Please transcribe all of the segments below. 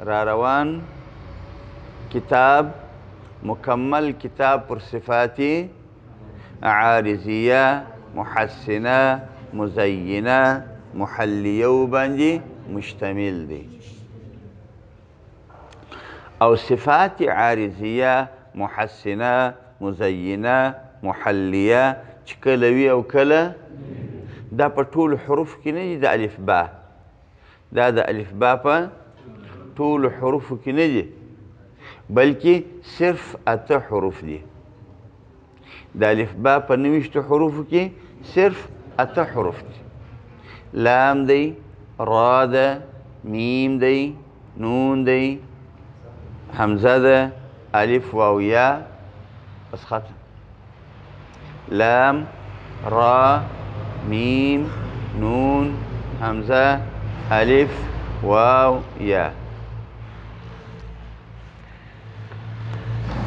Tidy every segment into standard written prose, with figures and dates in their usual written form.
را روان کتاب مکمل کتاب پر صفات عارضیه محسنه مزینه محلیه باندې مشتمل دی او صفات عارضیه محسنه مزینه محلیه چې کله وي او کله دا په ټولو حروف کې نه دي د الف با دا د الف با په ټولو حروفو کې نه دي بلکې صرف اته حروف دي د الف با په 90 حروفو کې صرف اته حروف دي لام دی را ده میم دی نون دی حمزه ده الف واو یا بس ختم لام را میم نون حمزه الف واو یا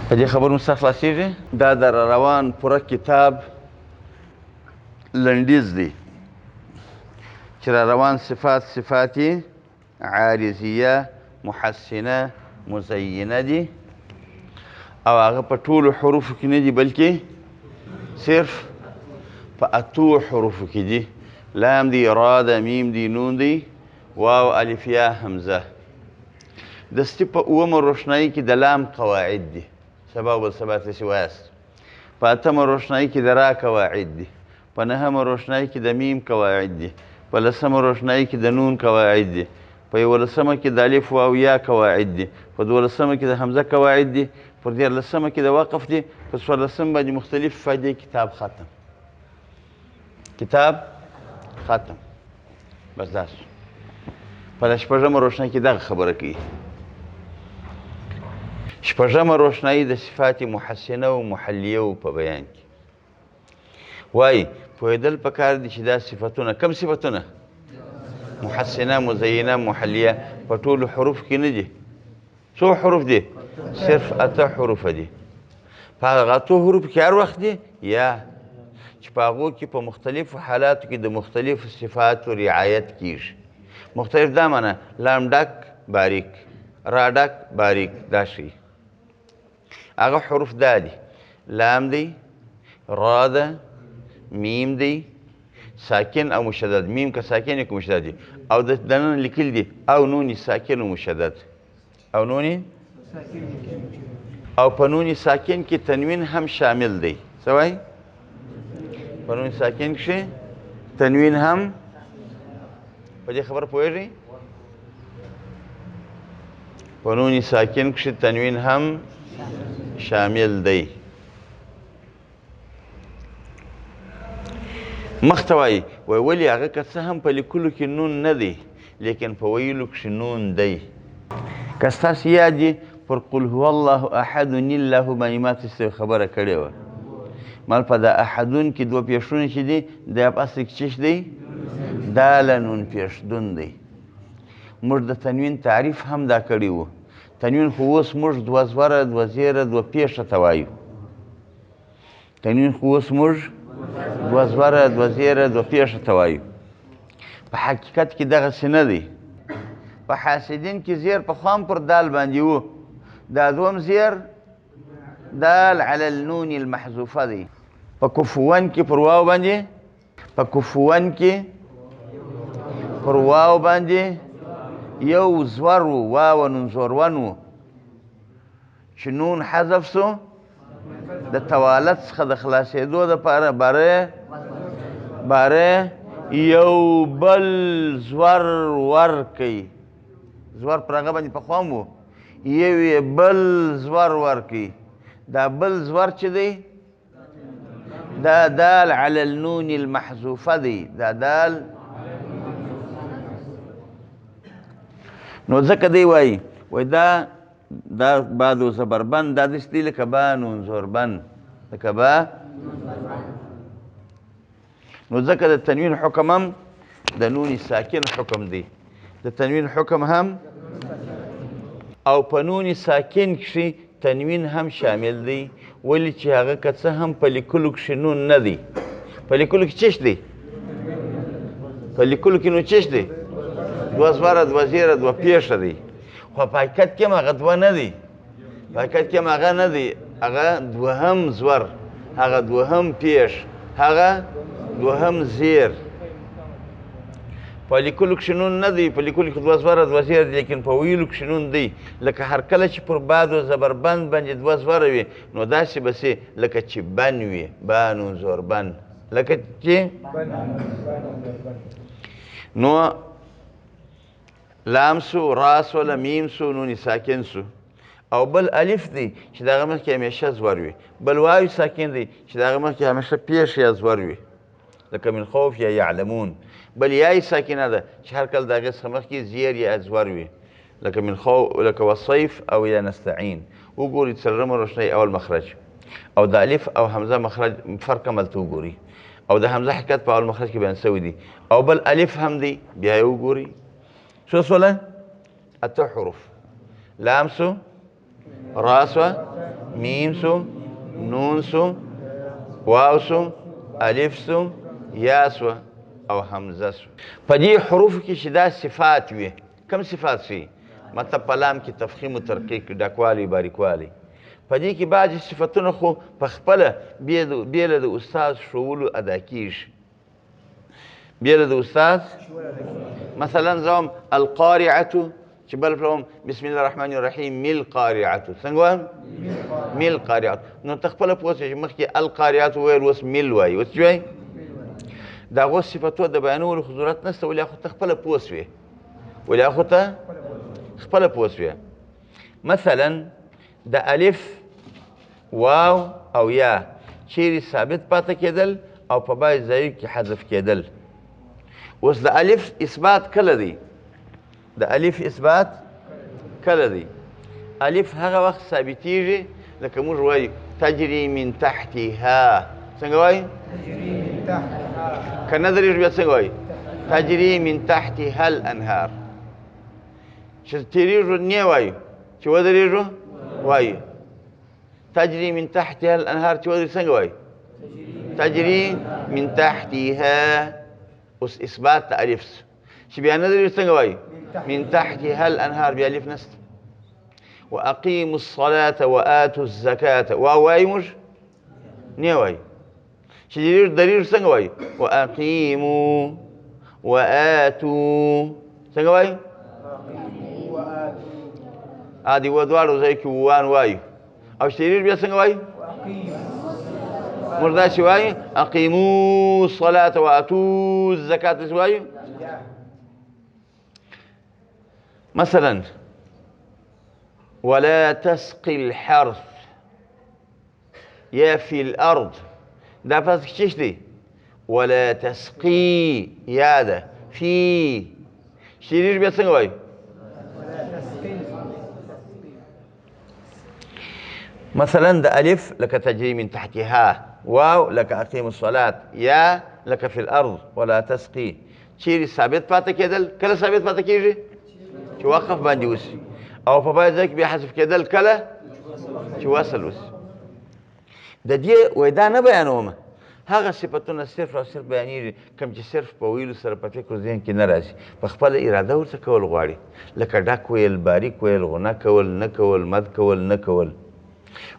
په دې خبرو مستخ خلاصېږي دا د روان پوره کتاب لنډیز دی چې روان صفات عارضیه محسنه مزینه دي او هغه په ټولو حروفو کې نه دي بلکې صرف په اتو حروفو کې دي لام دی را ده میم دی نون دی واو الف یا حمزه دستي په اومه روشنایي کې د لام قواعد دي سبا بل سبا تاسې وایاست په اتمه روشنایي کې د را قواعد دي په نهمه روشنایي کې د میم قواعد دي په لسمه روشنایي کې د نون قواعد دي په یولسمه کې د الف واو یا قواعد دي په دولسمه کې د حمزه قواعد دي په دیارلسمه کې د وقف دي په څوارلسمه باندې مختلف فایدې کتاب ختم بس دا شو په شپږمه روشنایي کې دغه خبره کوي شپږمه روشنایي د صفات محسنه او محلیه په بیان کې وایي پوهېدل پکار دي چې دا صفتونه کم صفتونه محسنه مزینه محلیه په ټولو حروف کې نه دي څو حروف دي صرف اته حروف دي په هغه اتو حروف کې هر وخت دي یا چې په هغو کې په مختلفو حالاتو کې د مختلفو صفاتو رعایت کیږي مختلف دا معنی لام ډک باریک را ډک باریک دا شي هغه حروف دا دي لام دی را ده میم دی ساکن او مشدد میم که ساکن که مشدد دی او د دننه لیکل دي او نونی ساکن و مشدد او نونی او په نونی ساکن کې تنوین هم شامل دی څه وایي په نونی ساکن کښې تنوین هم په دې خبره پوهېږئ په نونی ساکن کښې تنوین هم شامل دی مخته وایي ولې هغه که څه هم په لیکلو کې نون نه دی لیکن په ویلو کښې نون دی که ستاسې یاد یې پر قل هو الله احد الله باندې ما تاسې خبره کړې وه مال په دا احدون کې دوه پیښونه چې دي دا په اصل کې څه دی داله نون پیښدون دی موږ د تنوین تعریف هم دا کړی و تنوین خو اوس موږ دوه زوره دوه زیره دوه پیښه ته وایو تنوین خو اوس موږ دوه زوره دوه زیره دوه پیښه ته وایو په حقیقت کې دغسې نه دی په حاسدین کې زیر پخوا هم پر دال باندې و دا دوم زیر دال علی النون المحذوفه دی په کفوان کې پر واو باندې په کفوان کې پر واو باندې یو زور و واو نون زورون و چې نون حذف سو د توالت څخه د خلاصېدو دپاره باره یو بل زور ورکوي زور پر هغه باندې پخوا هم و یو یې بل زور ورکوي دا بل زور چې دی دا دال علی النون المحذوفه دی دا دال نو ځکه دی وایي دا باد و زبربند دا داسې دی لکه با نون زوربند لکه با نو ځکه د تنوین حکم هم د نون ساکن حکم دی د تنوین حکم هم او په نون ساکن کښې تنوین هم شامل دی ولې چې هغه که څه هم په لیکلو کښې نون نه دی په لیکلو کې چش دی په لیکلو کې نو چش دی دوه زوره دوه زیره دوه پیښه دی خو په حقیقت کې هم هغه دوه نه دی په حقیقت کې هم هغه نه دی هغه دوهم زور هغه دوهم پیښ هغه دوهم زیر په لیکلو کښې نون نه دی په لیکلو کې دوه زوره دوه زیره دی لیکن په ویلو کښې نون دی لکه هر کله چې پر باد و زبربند باندې دوه زوره وي نو داسې به سي لکه چې بن وي بانو زوربن لکه چې نو لام سو را سو میم سو نون ساکن سو او بل الف دی چې د هغه مخکې همیشه زور وي بل واو ساکن دی چې د هغه مخکې همیشه پیښ یا زور وي لکه من خوف یا یعلمون بل یای ساکنه ده چې هر کله د هغې څخه مخکې زیر یا زور وي لکه من خوف لکه والصیف او یا نستعین وګورئ څلورمه روشنۍ اول مخرج او د الف او حمزه مخرج فرق هملته وګورئ او د حمزه حرکت په اول مخرج کې بیان شوی دی او بل الف هم دی بیا یې وګورئ څو شوله اته حروف لام سو را سوه میم سو نون سو واو سو الف سو یا سوه او حمزه سو په دې حروفو کې چې دا صفات وي کوم صفات شي مطلب په لام کې تفخیم و ترقیق ډکوالی باریکوالی په دې کې بعضې صفتونه خو په خپله بېله د استاد ښوولو ادا کېږي بېله د استاد مثلا زه هم القارعة چې بل پلوم بسم الله الرحمن الرحیم مل قارعة څنګه وایم مل قارعة نو ته خپله پوه شې چې مخکې القارعة وویل اوس مل وایي اوس چې وایي د هغو صفتو د بیانولو خو ضرورت نشته ولې خو ته خپله پوه سوې ولې خو ته خپله پوه سوې مثلا د الف واو او یا چیرې ثابت پاته کېدل او په بعضې ځایو کې حذف کېدل اوس د الف اثبات کله دی د الف اثبات کله دی الف هغه وخت ثابتېږي لکه موږ وایو تجري من تحتها څنګه وایو که نه درېږو بیا څنګه وایو تجري من تحتها الانهار چې تېرېږو نه وایو چې ودرېږو وایو تجري من تحتها الانهار چې ودرې څنګه وایو تجري من تحتها اوس اثبات د الف چې بیا نه درېږو څنګه وایو من تحتها الانهار بیا الف نسته واقیموا الصلاة وآتوا الزکاة واو وایو موږ نه وایو چې درېږو څنګه وایو واقیموا وآتوا څنګه وایو دې و دواړو ځایو کې ووان وایو او چې درېږو بیا څنګه وایو موږ داسې وایو اقیموا الصلاة وآتوا الزکاة داسې وایو مثلا ولا تسقي الحرث يا في الأرض دا فاسك تشتي ولا تسقي يا ده في شرير بيصنع واي مثلا ده ألف لك تجري من تحتها واو لك أقيم الصلاة يا لك في الأرض ولا تسقي شيري ثابت فاتك يدل كلا ثابت فاتك يجي چې وقف باندې وسي او په باید ځای کې بیا حذف کېدل کله چې وصل وسي د دې وایي دا نه بیانومه هغه صفتونه صرف او صرف بیانېږي کوم چې صرف په ویلو سره په فکر ذهن کې نه راځي په خپله اراده ورته کول غواړي لکه ډک ویل باریک ویل غنه کول نه کول مد کول نه کول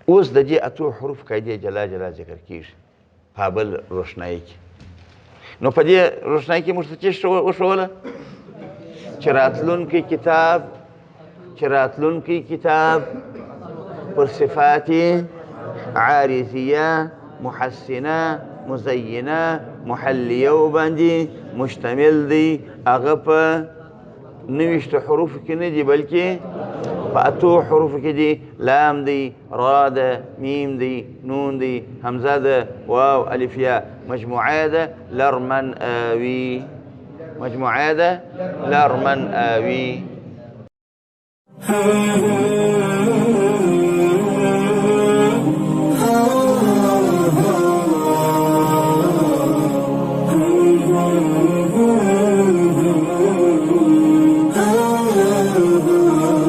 اوس د دې اتو حروف قاعدې جلا جلا ذکر کېږي په بل روښنایي کې نو په دې روښنایي کې موږ څه وښوله چې راتلونکی کتاب پر صفات عارضیه محسنه مزینه محلیه باندې مشتمل دی هغه په 29 حروفو کې نه دي بلکې په اتو حروفو کې دي لام دی را ده میم دی نون دی حمزه ده واو الف یا مجموعه ده لرمن آوي مجموعه ده لرمن آوي